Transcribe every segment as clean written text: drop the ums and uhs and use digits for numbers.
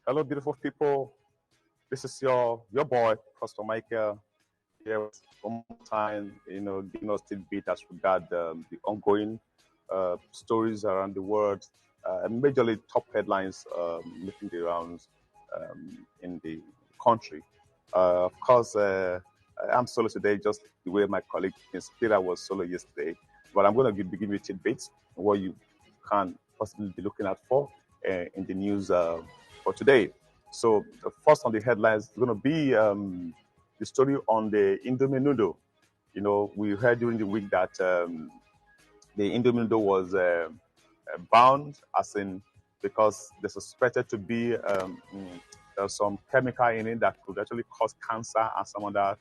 Hello, beautiful people. This is your boy, Pastor Michael, here one more time, giving us tidbit as regard the ongoing stories around the world, majorly top headlines making the rounds in the country. Of course, I'm solo today, just the way my colleague Ms. Peter was solo yesterday. But I'm going to be giving you tidbits, what you can possibly be looking at for in the news for today. So, the first on the headlines is going to be the story on the Indomie noodle. We heard during the week that the Indomie noodle was bound, as in because they suspected to be some chemical in it that could actually cause cancer and some other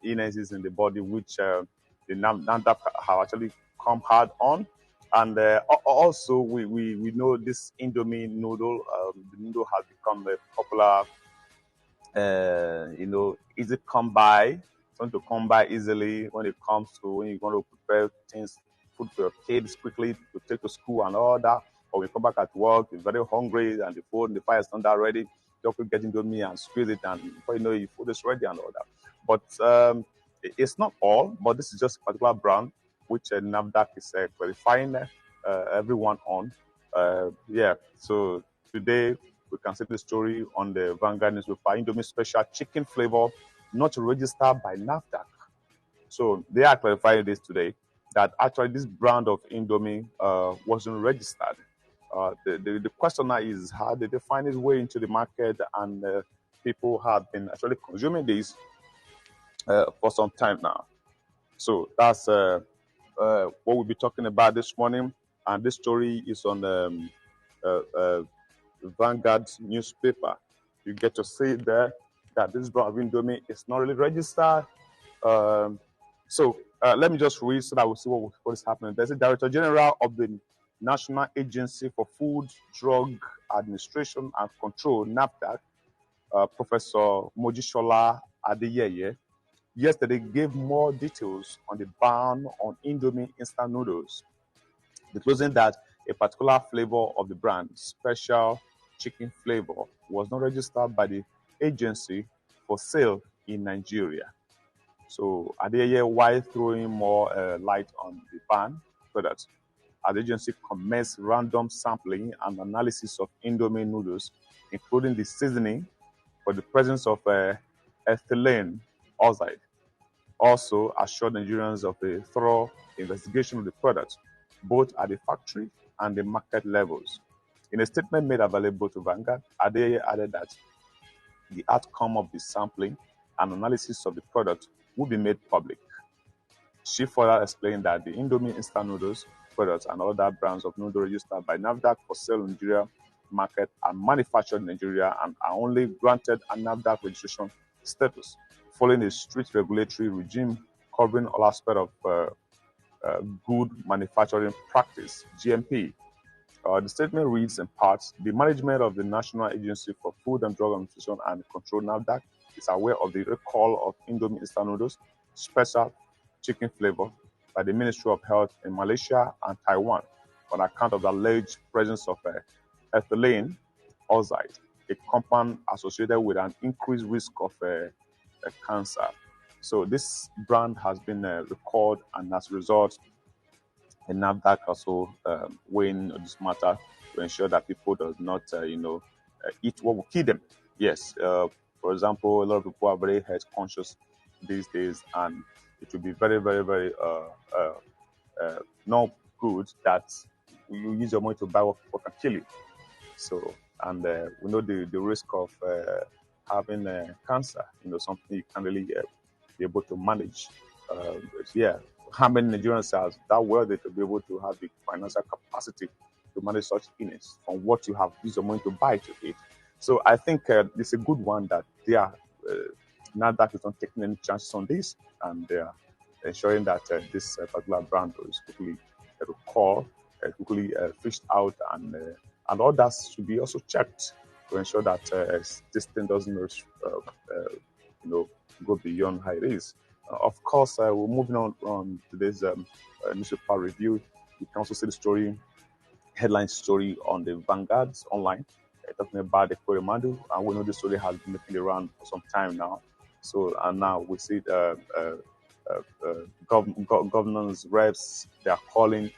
illnesses in the body, which the NAFDAC have actually come hard on. And also, we know this Indomie noodle, the noodle has become a popular, easy come by, something to come by easily when it comes to when you want to prepare things, food for your kids quickly to take to school and all that. Or we come back at work, you're very hungry, and the food, the fire is not that ready. You have to get into me and squeeze it, and before you know it, your food is ready and all that. But it's not all, but this is just a particular brand which NAFDAC is qualifying everyone on. So today we can see the story on the Vanguard newspaper. Indomie special chicken flavor not registered by NAFDAC. So they are clarifying this today that actually this brand of Indomie wasn't registered. The question now is, how did they find its way into the market? And people have been actually consuming this for some time now. So that's what we'll be talking about this morning. And this story is on Vanguard newspaper. You get to see there that this brand of Indomie is not really registered. Let me just read so that we'll see what is happening. There's a Director General of the National Agency for Food, Drug Administration and Control, NAFDAC, Professor Mojisola Adeyeye, yesterday gave more details on the ban on Indomie instant noodles, disclosing that a particular flavor of the brand, special chicken flavor, was not registered by the agency for sale in Nigeria. So Adeyeye, while throwing more light on the ban product, as the agency commenced random sampling and analysis of Indomie noodles, including the seasoning, for the presence of ethylene oxide. Also assured Nigerians of a thorough investigation of the product, both at the factory and the market levels. In a statement made available to Vanguard, Adeyeye added that the outcome of the sampling and analysis of the product will be made public. She further explained that the Indomie instant noodles products and other brands of noodle registered by NAFDAC for sale in Nigeria market are manufactured in Nigeria and are only granted a NAFDAC registration status, following a strict regulatory regime covering all aspects of good manufacturing practice, GMP. The statement reads in parts, the management of the National Agency for Food and Drug Administration and Control, NAFDAC, is aware of the recall of Indomie instant noodles, special chicken flavor, by the Ministry of Health in Malaysia and Taiwan on account of the alleged presence of ethylene oxide, a compound associated with an increased risk of cancer. So this brand has been recalled, and as a result, NAFDAC also weighing this matter to ensure that people does not, eat what will kill them. Yes, for example, a lot of people are very health conscious these days, and it will be very, very, very not good that you use your money to buy what can kill you. So, and we know the risk of having cancer, something you can't really be able to manage. How many Nigerians are that wealthy to be able to have the financial capacity to manage such illness from what you have used your money to buy to eat? So I think it's a good one that they are, NAFDAC is not taking any chances on this, and they are ensuring that this particular brand is quickly recalled, quickly fished out, and others should be also checked to ensure that this thing doesn't, go beyond how it is. Of course, we're moving on today's newspaper review. You can also see the story, headline story on the Vanguard's online. talking about the Koremandu, and we know the story has been making the round for some time now. So, and now we see governors, reps, they are calling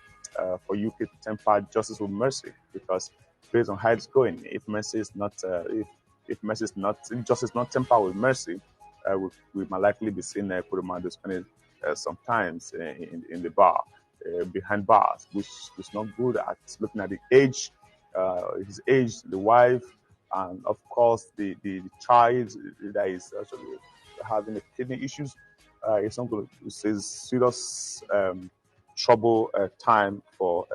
for UK to temper justice with mercy, because based on how it's going, if mercy is not, if mercy is not, if justice is not tempered with mercy, we might likely be seeing Koremandu spending sometimes in the bar, behind bars, which is not good at looking at the age, his age, the wife, and of course the child that is actually having the kidney issues. It's not good. It's a serious trouble time for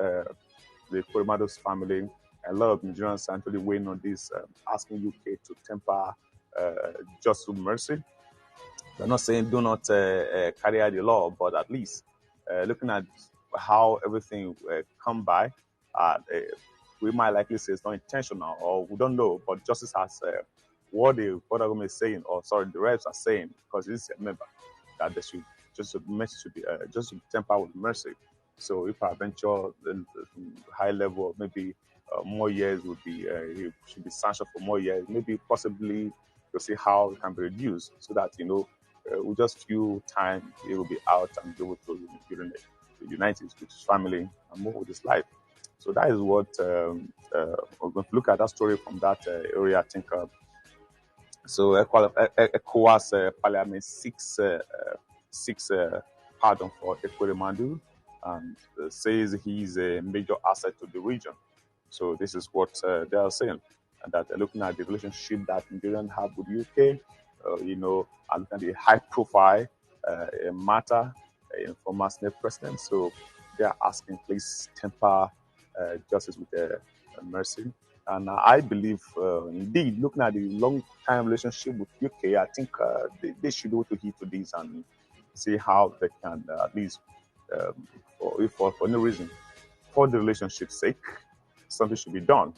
the Koremando's family. A lot of Nigerians are actually waiting on this, asking UK to temper just with mercy. They're not saying do not carry out the law, but at least looking at how everything come by, we might likely say it's not intentional, or we don't know. But justice has what the government is saying, or sorry, the reps are saying, because this is a member, that they should mercy should be just temper with mercy. So if I venture the high level, maybe more years would be he should be sanctioned for more years, maybe possibly to see how it can be reduced, so that with just few time he will be out and be able to unite with his family and move with his life. So that is what we're going to look at that story from that area. I think so. ECOWAS Parliament seeks pardon for Ekweremandu, and says he's a major asset to the region. So this is what they are saying, and that they're looking at the relationship that Nigerians have with UK. And looking at the high-profile matter in former Senate president. So they are asking, please temper justice with mercy. And I believe, indeed, looking at the long-time relationship with UK, I think they should go to heed to this and see how they can at least, for no reason, for the relationship's sake, something should be done.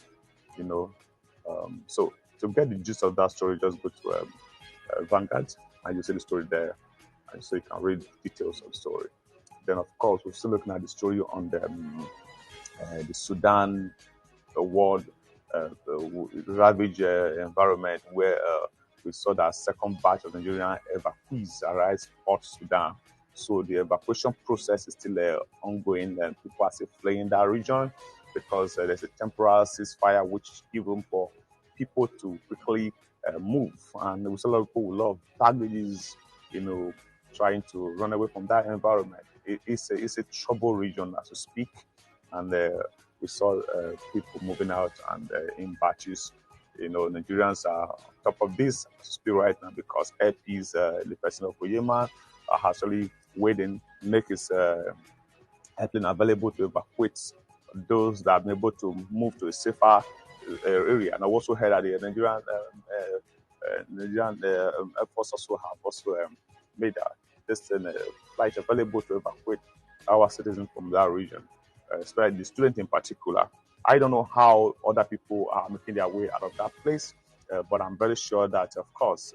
So to get the gist of that story, just go to Vanguard, and you see the story there, and so you can read details of the story. Then, of course, we're still looking at the story on the Sudan world ravaged environment, where we saw that second batch of Nigerian evacuees arrived Port Sudan. So the evacuation process is still ongoing, and people are still fleeing that region because there's a temporary ceasefire which gives room for people to quickly move. And we saw a lot of people with a lot of baggages, trying to run away from that environment. It's a trouble region as we speak, and we saw people moving out and in batches. Nigerians are on top of this as we speak right now, because LPs, the person of Oyema, are actually waiting, make his airplane available to evacuate those that have been able to move to a safer area. And I also heard that the Nigerian Air Force have made this flight available to evacuate our citizens from that region, especially the students in particular. I don't know how other people are making their way out of that place, but I'm very sure that, of course,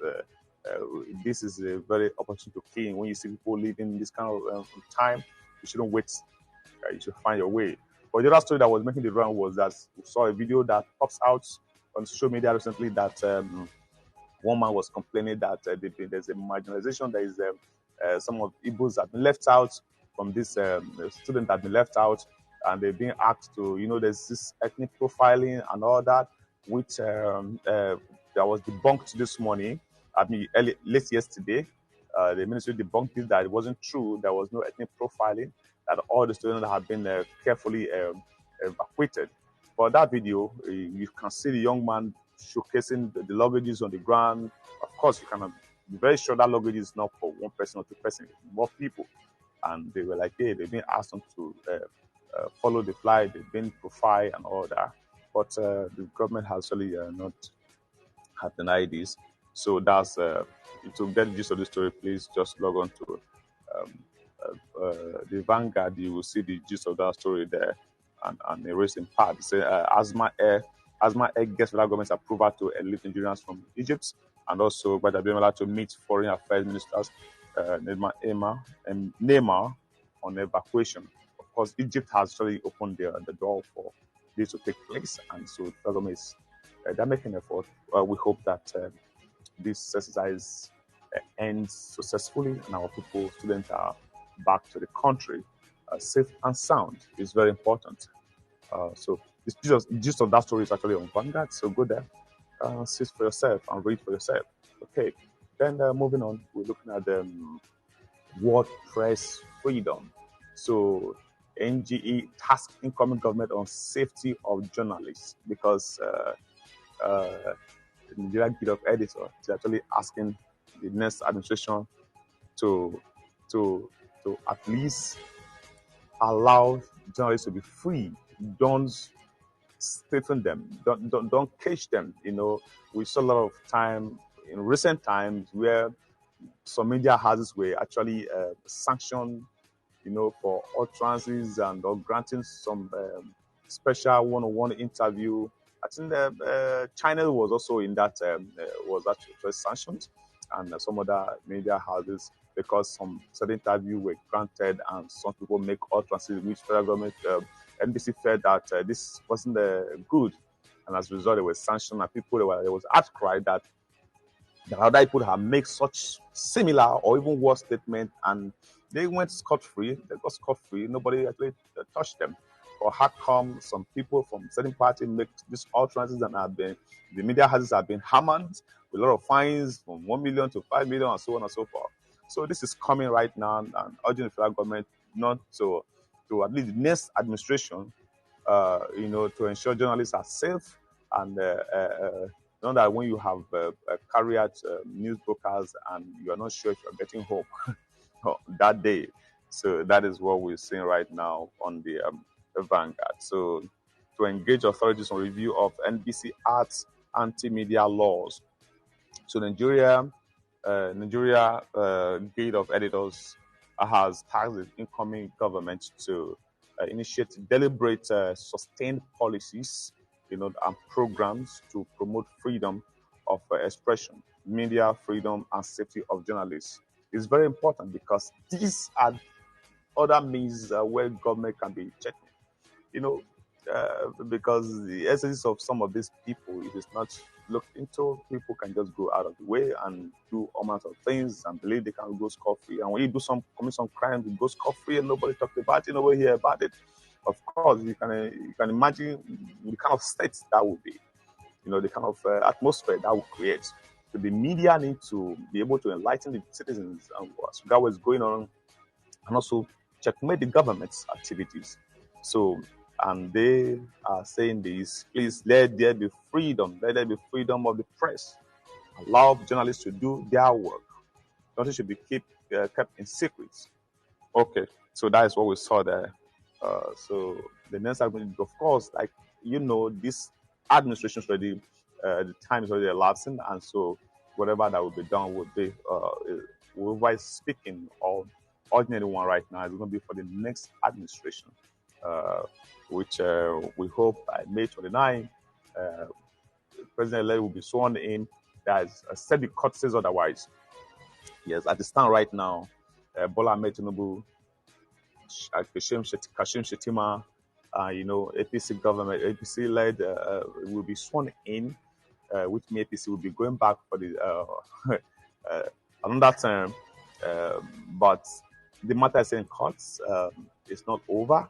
this is a very opportunity to key. When you see people living this kind of time, you shouldn't wait. You should find your way. But the other story that was making the round was that we saw a video that pops out on social media recently that one man was complaining that there's a marginalization. There is some of Igbos have been left out from this student that have been left out, and they're being asked to, there's this ethnic profiling and all that, which that was debunked this morning. Late yesterday, the ministry debunked it, that it wasn't true. There was no ethnic profiling, that all the students have been carefully evacuated. But that video, you can see the young man showcasing the luggages on the ground. Of course, you can be very sure that luggage is not for one person or two persons, more people. And they were like, hey, they've been asked them to follow the flight, they've been profiled and all that. But the government has actually not had denied this. So that's, to get the gist of the story, please just log on to the Vanguard. You will see the gist of that story there, and the racing part. It says Asma Air gets federal government's approval to elite Nigerians from Egypt, and also by allowed to meet foreign affairs ministers Neymar on evacuation. Of course, Egypt has actually opened the door for this to take place, and so the government is they're making effort. We hope that this exercise ends successfully and our students are back to the country safe and sound. Is very important. So the gist of that story is actually on Vanguard. So go there, see for yourself and read for yourself. Okay. Then moving on, we're looking at the word press freedom. So NGE tasked incoming government on safety of journalists because the Nigerian Guild of Editors is actually asking the next administration to to at least allow journalists to be free. Don't stiffen them. Don't cage them. We saw a lot of time in recent times where some media houses were actually sanctioned, for utterances and or granting some special one-on-one interview. I think China was also in that was actually sanctioned, and some other media houses because some certain interview were granted and some people make utterances which federal government NBC felt that this wasn't good, and as a result they were sanctioned and there was outcry that other people have made such similar or even worse statement and they went scot-free. They got scot-free. Nobody actually touched them. Or how come some people from certain parties make these utterances and the media houses have been hammered with a lot of fines from 1 million to 5 million and so on and so forth. So this is coming right now and urging the federal government not to at least the next administration, to ensure journalists are safe and know that when you have carry out news brokers and you are not sure if you're getting home that day. So that is what we're seeing right now on the Vanguard. So to engage authorities on review of NBC Arts anti-media laws. So Nigeria Guild of Editors has tasked the incoming government to initiate deliberate, sustained policies, and programs to promote freedom of expression, media freedom, and safety of journalists. It's very important because these are other means where government can be checking. Because the essence of some of these people, if it's not looked into, people can just go out of the way and do all kinds of things and believe they can go scot-free. And when you commit some crime, you go scot-free and nobody talks about it, nobody hear about it. Of course, you can imagine the kind of state that would be, the kind of atmosphere that would create. So the media need to be able to enlighten the citizens and what's going on, and also checkmate the government's activities. So, and they are saying this: please let there be freedom. Let there be freedom of the press. Allow journalists to do their work. Nothing should be kept in secret. Okay, so that is what we saw there. So the next argument, of course, this administration is already, the time is already elapsing, and so whatever that will be done would be, whoever is speaking or ordinary one right now is going to be for the next administration, which we hope by May 29, President-elect will be sworn in. That is said the court says otherwise. Yes, at the stand right now, Bola Ahmed Tinubu, Kashim Shettima, APC government, APC led will be sworn in, which means APC will be going back for the another term. But the matter is in courts. It's not over.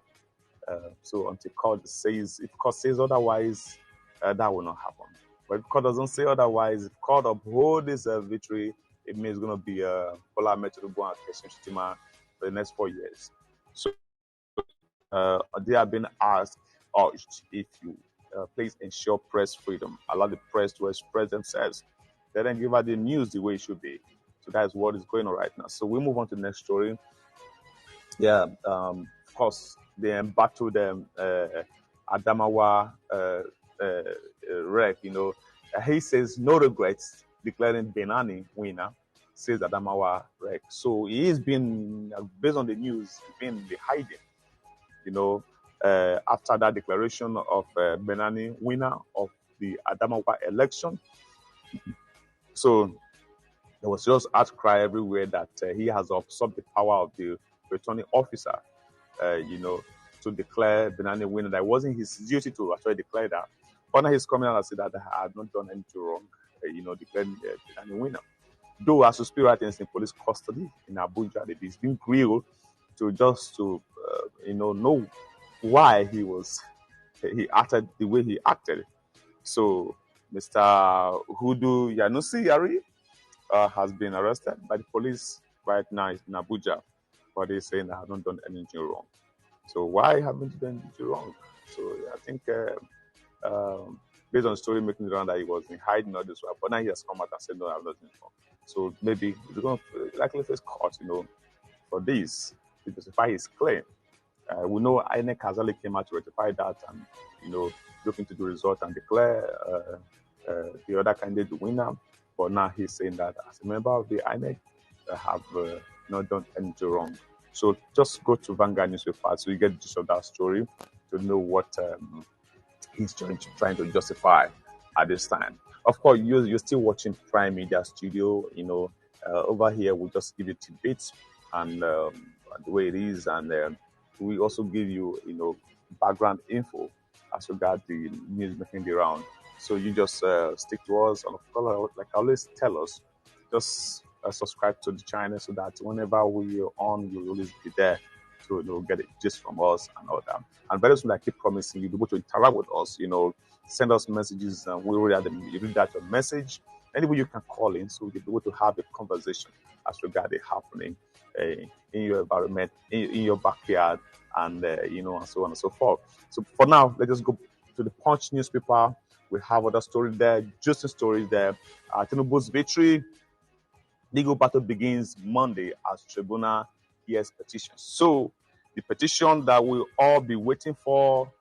So until court says, if court says otherwise, that will not happen. But if court doesn't say otherwise, if court uphold this victory, it means it's going to be Bola Ahmed Tinubu and Kashim Shettima for the next 4 years. So they have been urged if you please ensure press freedom, allow the press to express themselves, let them give out the news the way it should be. So that's what is going on right now. So we move on to the next story. Yeah, of course, they embattled Adamawa wreck. He says no regrets, declaring Benani winner, says Adamawa wreck. So he is being, based on the news, been the hiding. After that declaration of Benani winner of the Adamawa election. So there was just outcry everywhere that he has usurped the power of the returning officer, to declare Benani winner. That wasn't his duty to actually declare that. But now he's coming out and said that I had not done anything wrong, declaring the winner. Though as to spirit is in police custody in Abuja, he's been grilled to know why he acted the way he acted. So Mr. Hudu Yanusi Yari has been arrested by the police right now in Abuja, but they're saying I haven't done anything wrong. So why haven't you done anything wrong? So I think based on the story making it around that he was in hiding all this while, but now he has come out and said no, I've not done wrong. So maybe he's going to likely face court, for this to justify his claim. We know INEC has only came out to rectify that and, look into the result and declare the other candidate the winner. But now he's saying that as a member of the INEC, have not done anything wrong. So just go to Vanguard newspaper so you get the gist of that story to know what he's trying to justify at this time. Of course, you're still watching Prime Media Studio. Over here we just give you tidbits and the way it is, and we also give you background info as regard the news making the round. So you just stick to us, and of course, like I always tell us, just subscribe to the channel so that whenever we are on, you'll always be there to get a gist from us and all that. And very soon, I keep promising you'll be able to interact with us. Send us messages, and we read them. You read that your message. Anyway, you can call in, so you'll be able to have a conversation as regard it happening in your environment, in your backyard, and and so on and so forth. So for now, let's just go to the Punch newspaper. We have other stories there, just a story there. Tinubu's victory. Legal battle begins Monday as tribunal hears petition. So the petition that we'll all be waiting for,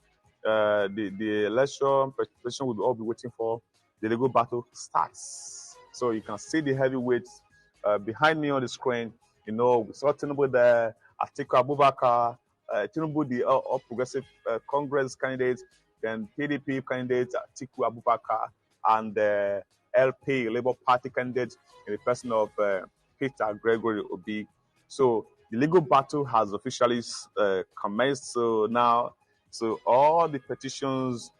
the election petition we'll all be waiting for, the legal battle starts. So you can see the heavyweights behind me on the screen. We saw Tinubu there, Atiku Abubakar, Tinubu, the All Progressive Congress candidate, then PDP candidate Atiku Abubakar, and LP, Labour Party candidate, in the person of Peter Gregory Obi. So the legal battle has officially commenced. So all the petitions,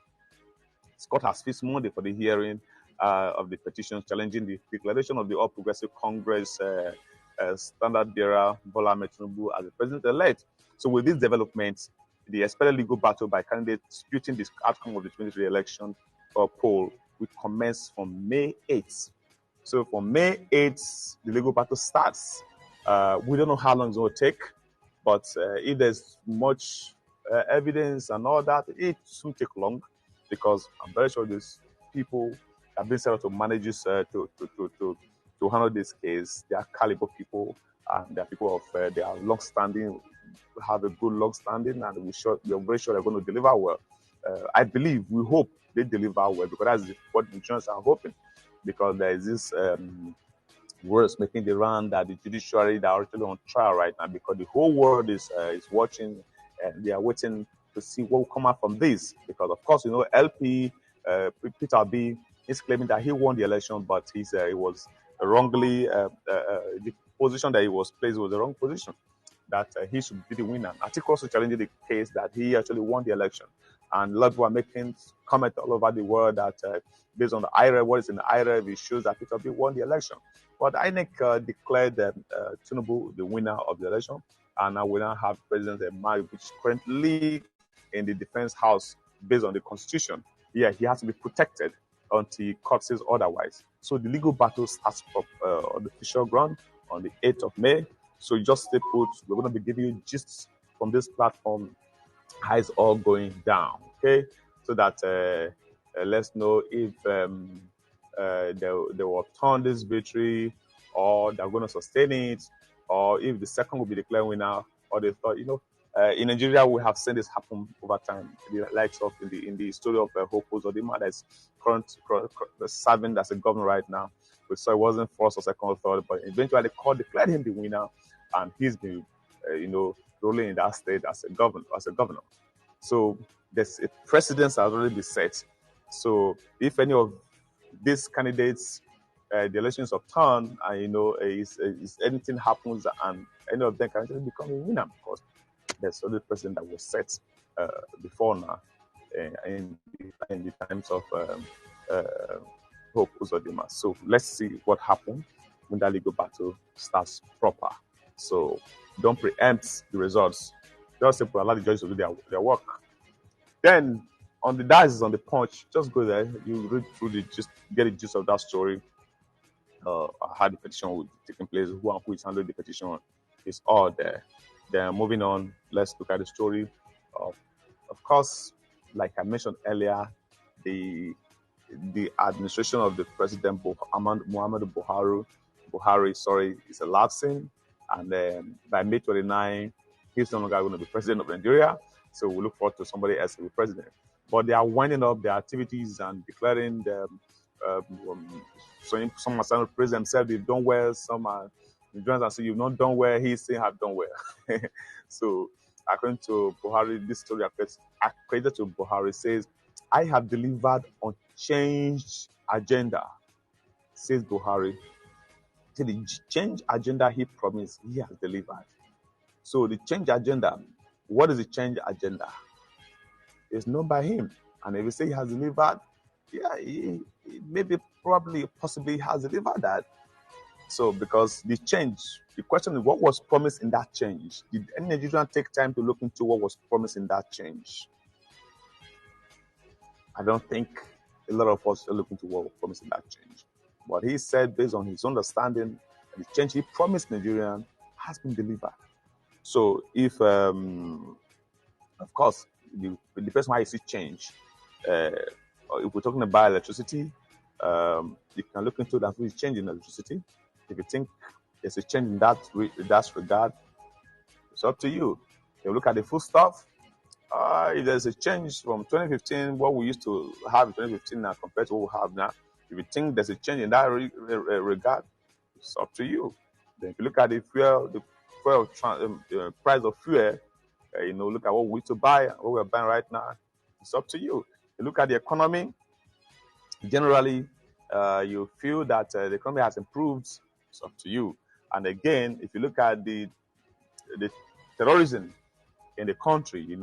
Scott has fixed Monday for the hearing of the petitions challenging the declaration of the All Progressive Congress standard bearer Bola Ahmed Tinubu as the president-elect. So with these developments, the expected legal battle by candidates disputing the outcome of the 2023 election poll will commence from May 8th. So from May 8th, the legal battle starts. We don't know how long it's going to take, but if there's much evidence and all that, it shouldn't take long, because I'm very sure these people have been set up to manage this, to handle this case. They are caliber people, and they are people of they are long-standing, have a good long-standing, and we're very sure they're going to deliver well. I believe, we hope they deliver well, because that's what the insurance are hoping, because there is this words making the round that the judiciary that are actually on trial right now, because the whole world is watching, and they are waiting to see what will come out from this. Because of course, LP Peter B is claiming that he won the election, but he was wrongly the position that he was placed was the wrong position, that he should be the winner. Atiku also challenging the case that he actually won the election. And a lot of people are making comments all over the world that based on the IREV, what is in the IREV, it shows that Peter B won the election. But INEC declared Tinubu the winner of the election, and now we now have President Emari, which is currently in the defense house based on the constitution. Yeah, he has to be protected until court says otherwise. So the legal battle starts up on the official ground on the 8th of May. So you just stay put. We're going to be giving you gists from this platform, how it's all going down, okay? So that let's know if they will turn this victory, or they're going to sustain it, or if the second will be declared winner, or they thought, in Nigeria, we have seen this happen over time. The likes of in the story of Hope Uzodinma, that's currently serving as a governor right now. We saw it wasn't first or second or third, but eventually the court declared him the winner, and he's been, rolling in that state as a governor. So there's a precedent has already been set. So if any of these candidates, the elections of turn, and is anything happens, and any of them can actually become a winner, because there's already precedent that was set before now. in the times of uh, Hope Uzodinma. So let's see what happened when that legal battle starts proper. So don't preempt the results. Just simply allow the judges to do their work. Then on the dice, on the punch, just go there. You read through get the gist of that story. How the petition will be taking place, who and who is handling the petition. It's all there. Then moving on, let's look at the story. Of course, like I mentioned earlier, the administration of the President Muhammadu Buhari, is elapsing, and by May 29, he's no longer going to be president of Nigeria. So we look forward to somebody else to be president. But they are winding up their activities and declaring them. So some are starting to praise themselves. They've done well. Some are joined and say you've not done well. He's saying have done well. So according to Buhari, this story accredited to Buhari says, "I have delivered unchanged agenda," says Buhari. So the change agenda he promised, he has delivered. So the change agenda, what is the change agenda? It's known by him. And if you say he has delivered, yeah, he maybe, probably, possibly has delivered that. So because the question is, what was promised in that change? Did any Nigerian take time to look into what was promised in that change? I don't think a lot of us are looking to what was promised in that change. But he said, based on his understanding, the change he promised Nigerian has been delivered. So if, of course, the depends on how you see change. If we're talking about electricity, you can look into that with change in electricity. If you think there's a change in that regard, it's up to you. If you look at the food stuff, if there's a change from 2015, what we used to have in 2015 now compared to what we have now, if you think there's a change in that regard, it's up to you. Then if you look at the price of fuel, look at what we used to buy, what we're buying right now, it's up to you. You look at the economy, generally, you feel that the economy has improved, it's up to you. And again, if you look at the terrorism in the country,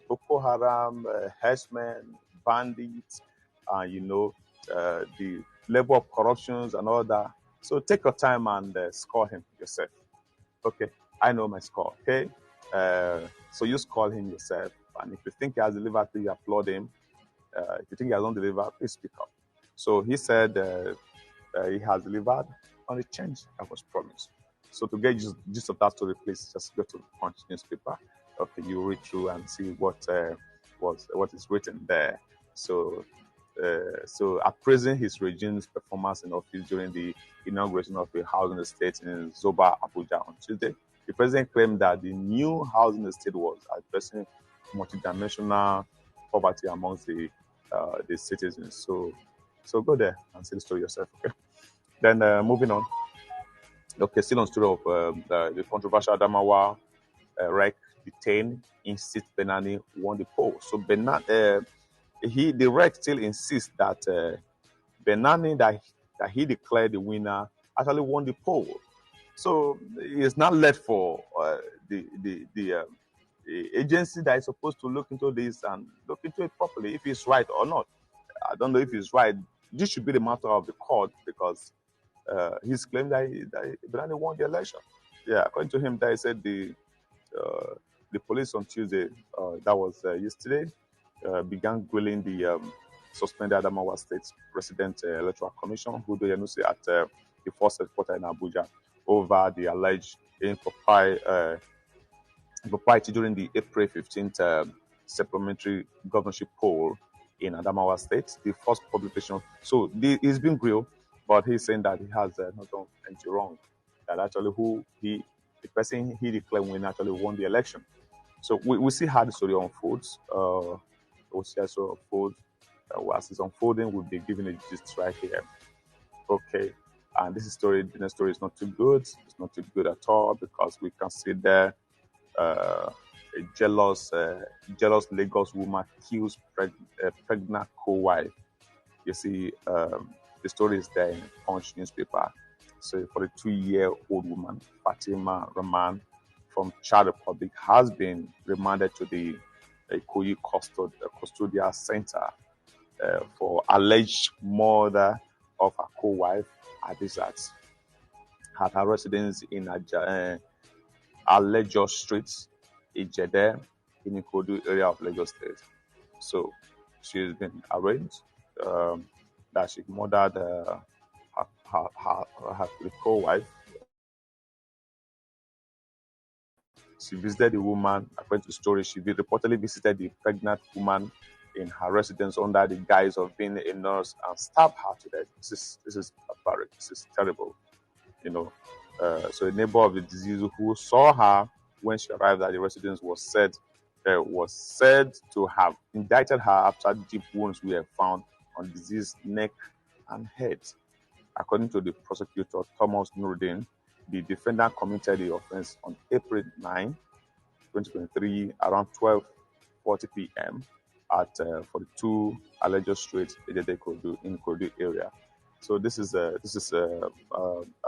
Boko Haram, herdsmen, bandits, the level of corruptions and all that. So take your time and score him yourself. Okay, I know my score. Okay, so you score him yourself. And if you think he has delivered, please applaud him. If you think he has not delivered, please speak up. So he said he has delivered on the change that was promised. So to get gist of that story, please just go to the Punch newspaper. Okay, you read through and see what is written there. So appraising his regime's performance in office during the inauguration of a housing estate in Zoba, Abuja on Tuesday, the president claimed that the new housing estate was addressing multidimensional poverty amongst the citizens. So go there and see the story yourself. Okay. Then moving on. Okay, still on story of the controversial Adamawa REC detained, insists Benani won the poll. So the REC still insists that Benani that he declared the winner actually won the poll. So it's not left for the agency that is supposed to look into this and look into it properly, if it's right or not. I don't know if it's right. This should be the matter of the court, because he's claimed that Benani won the election. Yeah, according to him, they said the police on Tuesday, that was yesterday, began grilling the suspended Adamawa State President Electoral Commission, Hudo Yanusi, at the first headquarters in Abuja over the alleged impropriety during the April 15th supplementary governorship poll in Adamawa State, the first publication. So he's been grilled, but he's saying that he has not done anything wrong. That actually the person he declared winner actually won the election. So we see how the story unfolds. We'll see how the story unfolds. As it's unfolding, we'll be giving it just right here. Okay. And the next story is not too good. It's not too good at all, because we can see there a jealous Lagos woman kills pregnant co-wife. You see, the story is there in Punch newspaper. So, 42-year-old woman, Fatima Rahman, from Chad Republic, has been remanded to the Ikoyi Custodial Center for alleged murder of her co-wife Adizat at her residence in Alejo Street, Ijede, in Ikodu area of Lagos State. So she's been arraigned that she murdered her co-wife. She visited the woman, according to the story, she reportedly visited the pregnant woman in her residence under the guise of being a nurse and stabbed her to death. This is barbaric. This is terrible. So a neighbor of the deceased who saw her when she arrived at the residence was said to have indicted her after deep wounds were found on the deceased's neck and head. According to the prosecutor, Thomas Nuruddin, the defendant committed the offense on April 9, 2023, around 12:40 p.m. at 42 Alejo Street, Ejede in Ikodu area. So this is I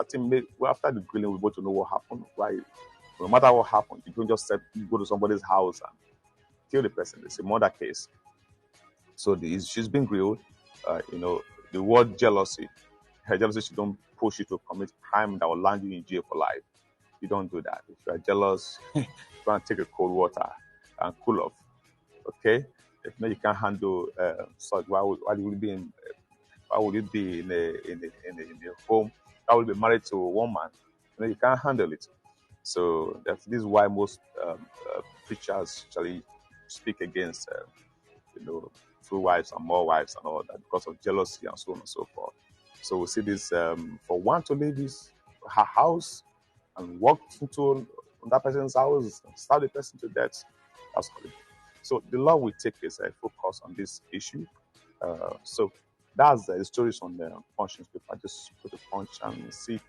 think after the grilling, we want to know what happened. Right? No matter what happened, you don't just go to somebody's house and kill the person. It's a murder case. So she's been grilled. The word jealousy. Her jealousy, she don't push you to commit crime that will land you in jail for life. You don't do that. If you are jealous, you want to take a cold water and cool off. Okay? If not, you can't handle such. Why would you be in a home? Why would you be married to a woman? You can't handle it. So this is why most preachers actually speak against two wives and more wives and all that because of jealousy and so on and so forth. So we see this for one to leave her house and walk into that person's house and stab the person to death. That's horrible. So the law will take a focus on this issue. So that's the stories on the Punch newspaper. Just put a punch and see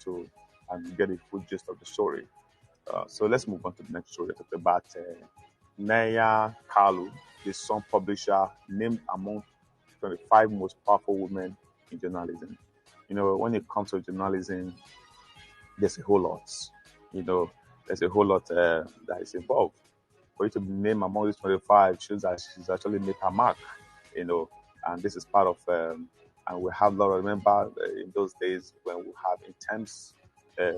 and get a full gist of the story. So let's move on to the next story. Talk about Naya Kalu, the Sun publisher, named among 25 most powerful women in journalism. When it comes to journalism, there's a whole lot. There's a whole lot that is involved. For you to be named among these 25 shows that she's actually made her mark. And this is part of, and we have a lot of, remember in those days when we have intense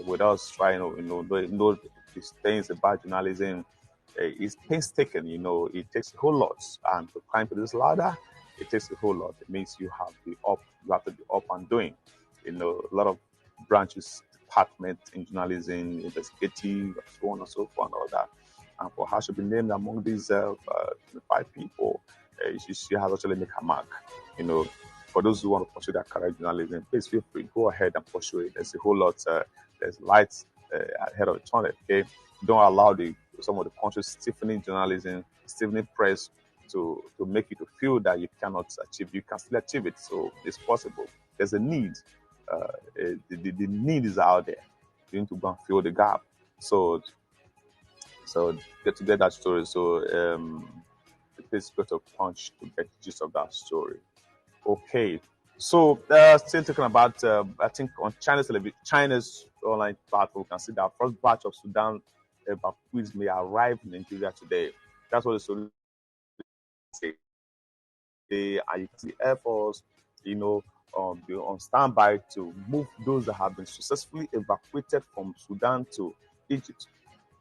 with us trying to, know these things about journalism. It's painstaking, it takes a whole lot. And to climb to this ladder, it takes a whole lot. It means you have to be up and doing. A lot of branches, department in journalism, investigative, so on and so forth, and all that. And for her to be named among these 25 people, she has actually made her mark. For those who want to pursue that career in journalism, please feel free, go ahead and pursue it. There's a whole lot. There's lights ahead of the tunnel. Okay, don't allow some of the country's stiffening journalism, stiffening press to make you to feel that you cannot achieve. You can still achieve it. So it's possible. There's a need. The need is out there. You need to go and fill the gap. So get to get that story. So please go to Punch to get the gist of that story. Okay. So still talking about I think on China's online platform, we can see that first batch of Sudan evacuees may arrive in Nigeria today. That's what the story say. The Air Force, on standby to move those that have been successfully evacuated from Sudan to Egypt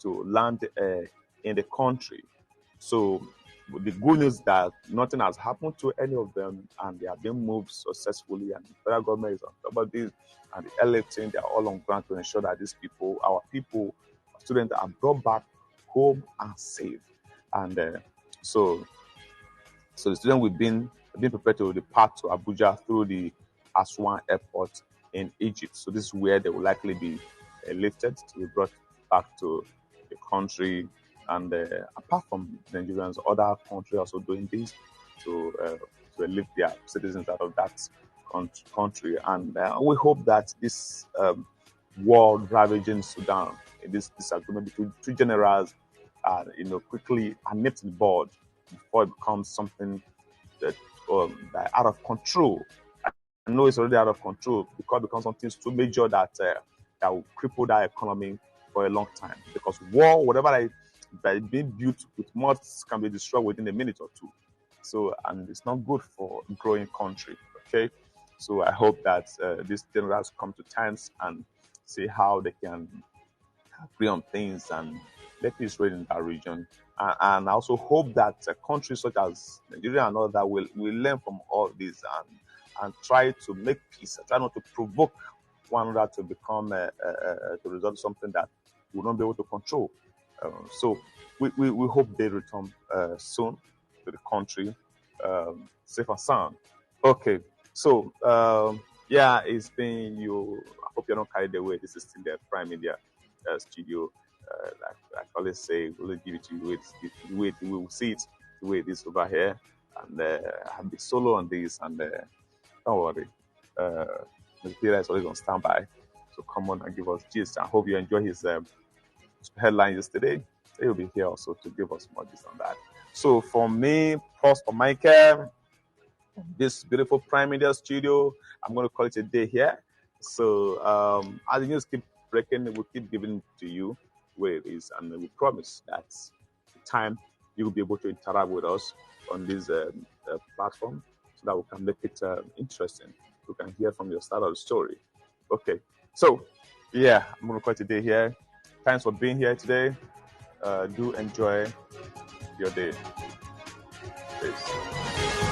to land in the country. So the good news is that nothing has happened to any of them, and they have been moved successfully. And the federal government is on top of this, and the LA team, they are all on ground to ensure that these people, our students, are brought back home and safe. And so the students will be prepared to depart to Abuja through the Aswan airport in Egypt. So this is where they will likely be lifted to be brought back to the country. And apart from Nigerians, other countries also doing this to lift their citizens out of that country. And we hope that this war ravaging Sudan, this disagreement between two generals, quickly nipped in the bud before it becomes something that out of control. I know it's already out of control because it becomes something too major that will cripple that economy for a long time. Because war, whatever by being built with moths can be destroyed within a minute or two. So, and it's not good for a growing country. Okay, so I hope that these generals come to terms and see how they can agree on things and let peace reign in that region. And I also hope that countries such as Nigeria and other will learn from all this and try to make peace, and try not to provoke one another to become to result something that we will not be able to control. So we hope they return soon to the country, safe and sound. Okay, so yeah, it's been you. I hope you're not carried away. This is still the Prime Media studio. Like I always say, we'll give it to you the way we will see it, the way it is over here. And I have been solo on this, and don't worry, Mr. Peter is always on standby. So come on and give us gist. I hope you enjoy his headlines yesterday. He'll be here also to give us more gist on that. So for me, pause for Michael, this beautiful Prime Media studio, I'm going to call it a day here. So as the news keep breaking, we'll keep giving to you where it is, and we promise that the time you will be able to interact with us on this platform so that we can make it interesting. We can hear from your side of the story. Okay, so yeah, I'm going to call it a day here. Thanks for being here today. Do enjoy your day. Peace.